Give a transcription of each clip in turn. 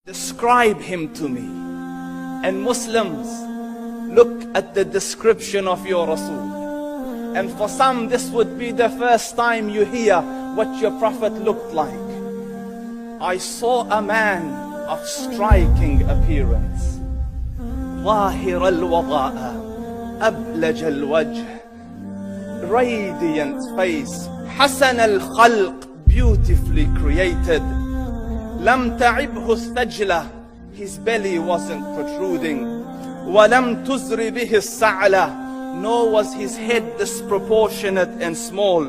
Describe him to me. And Muslims, look at the description of your Rasul. And for some, this would be the first time you hear what your Prophet looked like. I saw a man of striking appearance. ظاهر الوضاء أبلج الوجه, radiant face, حسن الخلق, beautifully created. لم تعبه الثجلة, his belly wasn't protruding. ولم تزر به السعلة, nor was his head disproportionate and small.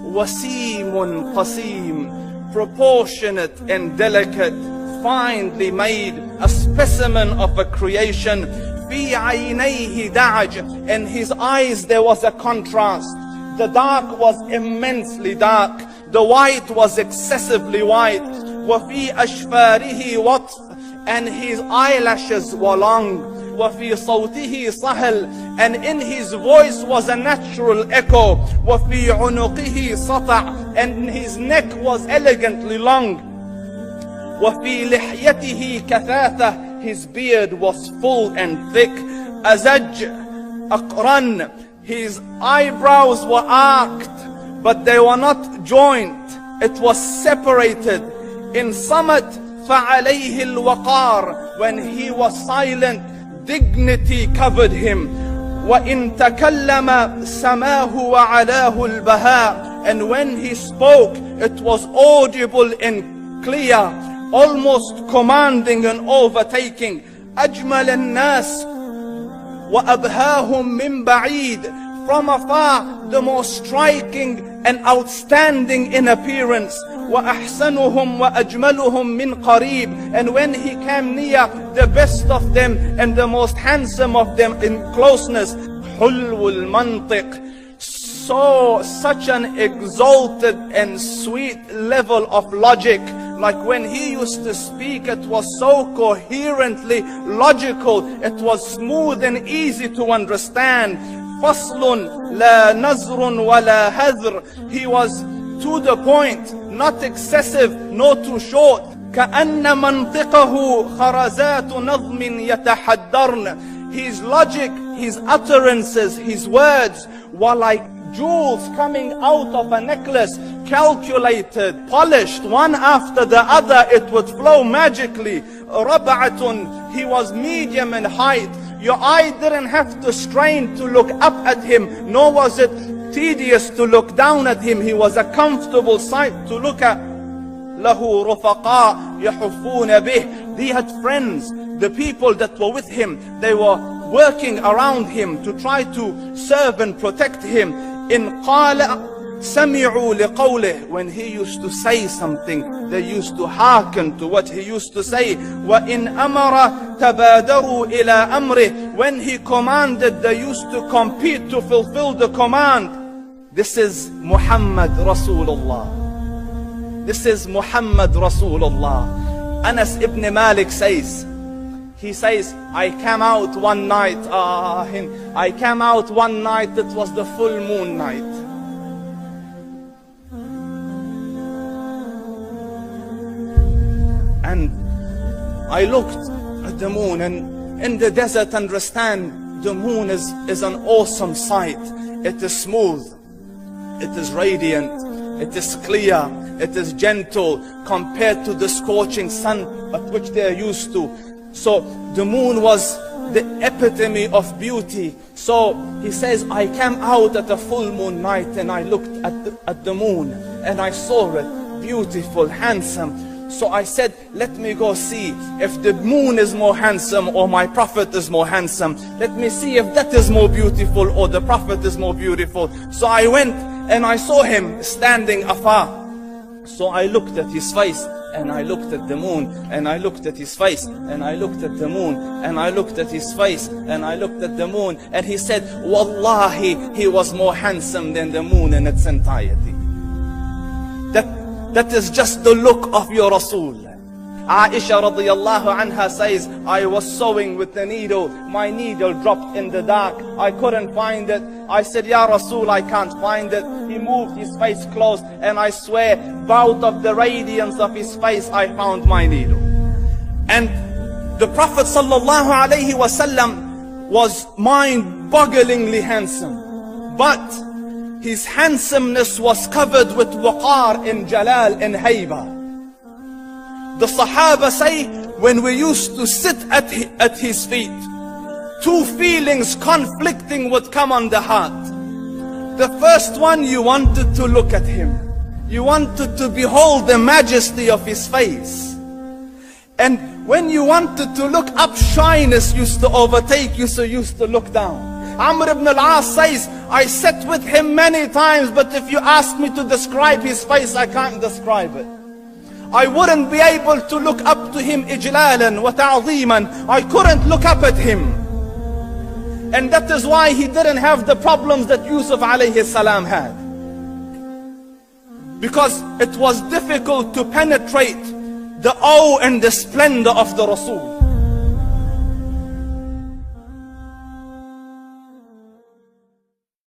وسيم قسيم, proportionate and delicate, finely made, a specimen of a creation. في عينيه دعج, in his eyes there was a contrast. The dark was immensely dark, the white was excessively white. وفي أشفاره وطف, and his eyelashes were long. وفي صوته صهل, and in his voice was a natural echo. وفي عنقه سطع, and his neck was elegantly long. وفي لحيته كثاثة, his beard was full and thick. أزج أقرن, his eyebrows were arched, but they were not joint, it was separated. In summit فعليه الوقار, when he was silent, dignity covered him. وإن تكلم سماه وعلاه البهاء, and when he spoke it was audible and clear, almost commanding and overtaking. أجمل الناس وأبهاهم من بعيد, from afar the most striking and outstanding in appearance. وأحسنهم وأجملهم من قريب, and when he came near, the best of them and the most handsome of them in closeness. حلو المنطق, such an exalted and sweet level of logic. Like when he used to speak, it was so coherently logical, it was smooth and easy to understand. فصل لا نزر ولا هذر, he was to the point, not excessive, nor too short. كأن منطقه خرزات نظم يتحدرن, his logic, his utterances, his words were like jewels coming out of a necklace, calculated, polished, one after the other, it would flow magically. ربعة, he was medium in height. Your eye didn't have to strain to look up at him, nor was it tedious to look down at him. He was a comfortable sight to look at. له رفقاء يحفون به, he had friends, the people that were with him, they were working around him to try to serve and protect him. إن قال سمعوا لقوله, when he used to say something, they used to hearken to what he used to say. وإن أمر تبادروا إلى أمره, when he commanded, they used to compete to fulfill the command. This is Muhammad Rasulullah. This is Muhammad Rasulullah. Anas ibn Malik says, he says, I came out one night, it was the full moon night. And I looked at the moon, and in the desert, understand, the moon is an awesome sight. It is smooth, it is radiant, it is clear, it is gentle compared to the scorching sun at which they are used to. So the moon was the epitome of beauty. So he says, I came out at a full moon night and I looked at the moon and I saw it beautiful, handsome. So I said, let me go see if the moon is more handsome or my Prophet is more handsome. Let me see if that is more beautiful or the Prophet is more beautiful. So I went and I saw him standing afar. So I looked at his face and I looked at the moon, and I looked at his face, and I looked at the moon, and I looked at his face, and I looked at the moon, and he said, Wallahi, he was more handsome than the moon in its entirety. That is just the look of your Rasul. Aisha radiyallahu anha says, I was sewing with the needle, my needle dropped in the dark, I couldn't find it. I said, Ya Rasul, I can't find it. He moved his face close, and I swear, out of the radiance of his face, I found my needle. And the Prophet sallallahu alaihi wasallam was mind-bogglingly handsome, but his handsomeness was covered with waqar and jalal and hayba. The Sahaba say, when we used to sit at his feet, two feelings conflicting would come on the heart. The first one, you wanted to look at him. You wanted to behold the majesty of his face. And when you wanted to look up, shyness used to overtake you, so you used to look down. Amr ibn al-As says, I sat with him many times, but if you ask me to describe his face, I can't describe it. I wouldn't be able to look up to him ijlalan wa ta'zeeman. I couldn't look up at him. And that is why he didn't have the problems that Yusuf alayhi salam had. Because it was difficult to penetrate the awe and the splendor of the Rasul.